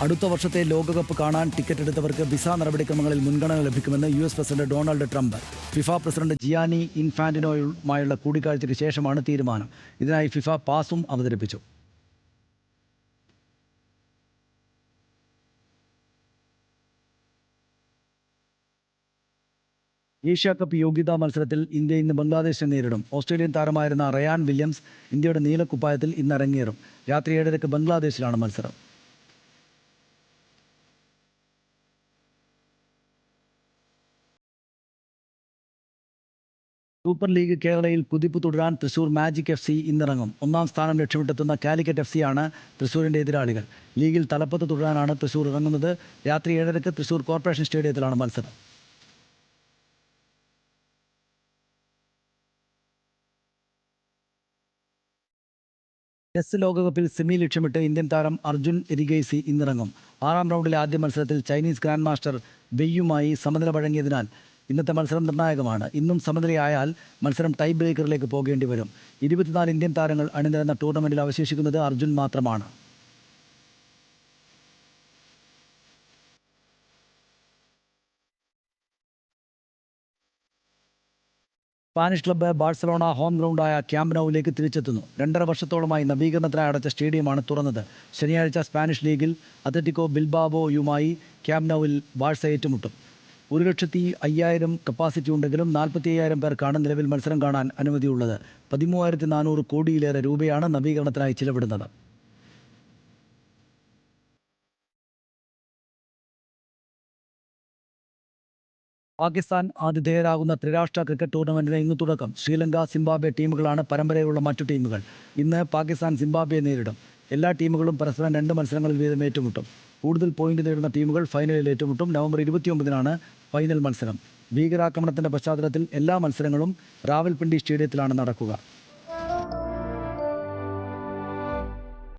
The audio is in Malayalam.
അടുത്ത വർഷത്തെ ലോകകപ്പ് കാണാൻ ടിക്കറ്റ് എടുത്തവർക്ക് വിസ നടപടിക്രമങ്ങളിൽ മുൻഗണന ലഭിക്കുമെന്ന് US president Donald Trump. FIFA president Gianni ഇൻഫാന്റിനോയുമായുള്ള കൂടിക്കാഴ്ചയ്ക്ക് ശേഷമാണ് തീരുമാനം. ഇതിനായി ഫിഫ പാസും അവതരിപ്പിച്ചു. ഏഷ്യ കപ്പ് യോഗ്യതാ മത്സരത്തിൽ ഇന്ത്യ ഇന്ന് ബംഗ്ലാദേശിനെ നേരിടും. ഓസ്ട്രേലിയൻ താരമായിരുന്ന റയാൻ വില്യംസ് ഇന്ത്യയുടെ നീലക്കുപ്പായത്തിൽ ഇന്ന് അരങ്ങേറും. രാത്രി 7:30 ബംഗ്ലാദേശിലാണ് മത്സരം. സൂപ്പർ ലീഗ് കേരളയിൽ കുതിപ്പ് തുടരാൻ തൃശൂർ മാജിക് FC ഇന്നിറങ്ങും. ഒന്നാം സ്ഥാനം ലക്ഷ്യമിട്ടെത്തുന്ന കാലിക്കറ്റ് FC ആണ് തൃശൂരിൻ്റെ എതിരാളികൾ. ലീഗിൽ തലപ്പത്ത് തുടരാനാണ് തൃശൂർ ഇറങ്ങുന്നത്. രാത്രി 7:30 തൃശൂർ കോർപ്പറേഷൻ സ്റ്റേഡിയത്തിലാണ് മത്സരം. ചെസ് ലോകകപ്പിൽ സെമി ലക്ഷ്യമിട്ട് ഇന്ത്യൻ താരം അർജുൻ എരിഗൈസി ഇന്നിറങ്ങും. 6-ാം റൗണ്ടിലെ ആദ്യ മത്സരത്തിൽ ചൈനീസ് ഗ്രാൻഡ് മാസ്റ്റർ വെയ്യുമായി സമനില വഴങ്ങിയതിനാൽ ഇന്നത്തെ മത്സരം നിർണായകമാണ്. ഇന്നും സമനിലയായാൽ മത്സരം ടൈ ബ്രേക്കറിലേക്ക് പോകേണ്ടി വരും. 24 ഇന്ത്യൻ താരങ്ങൾ അണിനിരന്ന ടൂർണമെന്റിൽ അവശേഷിക്കുന്നത് അർജുൻ മാത്രമാണ്. സ്പാനിഷ് ക്ലബ്ബ് ബാഴ്സലോണ ഹോം ഗ്രൗണ്ടായ ക്യാമ്പ് നൗവിലേക്ക് തിരിച്ചെത്തുന്നു. 2.5 വർഷത്തോളമായി നവീകരണത്തിനായി അടച്ച സ്റ്റേഡിയമാണ് തുറന്നത്. ശനിയാഴ്ച സ്പാനിഷ് ലീഗിൽ അത്ലറ്റിക്കോ ബിൽബാവോയുമായി ക്യാമ്പ് നൗവിൽ ബാഴ്സ ഏറ്റുമുട്ടും. 1,05,000 കപ്പാസിറ്റി ഉണ്ടെങ്കിലും 45,000 പേർക്കാണ് നിലവിൽ മത്സരം കാണാൻ അനുമതിയുള്ളത്. 13,400 കോടിയിലേറെ രൂപയാണ് നവീകരണത്തിനായി ചിലവിടുന്നത്. പാകിസ്ഥാൻ ആതിഥേയരാകുന്ന ത്രിരാഷ്ട്ര ക്രിക്കറ്റ് ടൂർണമെന്റിന് ഇന്ന് തുടക്കം. ശ്രീലങ്ക, സിംബാബ്വെ ടീമുകളാണ് പരമ്പരയിലുള്ള മറ്റു ടീമുകൾ. ഇന്ന് പാകിസ്ഥാൻ സിംബാബ്വെയെ നേരിടും. എല്ലാ ടീമുകളും പരസ്പരം 2 മത്സരങ്ങളിൽ വീതം ഏറ്റുമുട്ടും. കൂടുതൽ പോയിന്റ് നേടുന്ന ടീമുകൾ ഫൈനലിൽ ഏറ്റുമുട്ടും. നവംബർ 29-നാണ് ഫൈനൽ മത്സരം. ഭീകരാക്രമണത്തിന്റെ പശ്ചാത്തലത്തിൽ എല്ലാ മത്സരങ്ങളും റാവൽപിണ്ടി സ്റ്റേഡിയത്തിലാണ് നടക്കുക.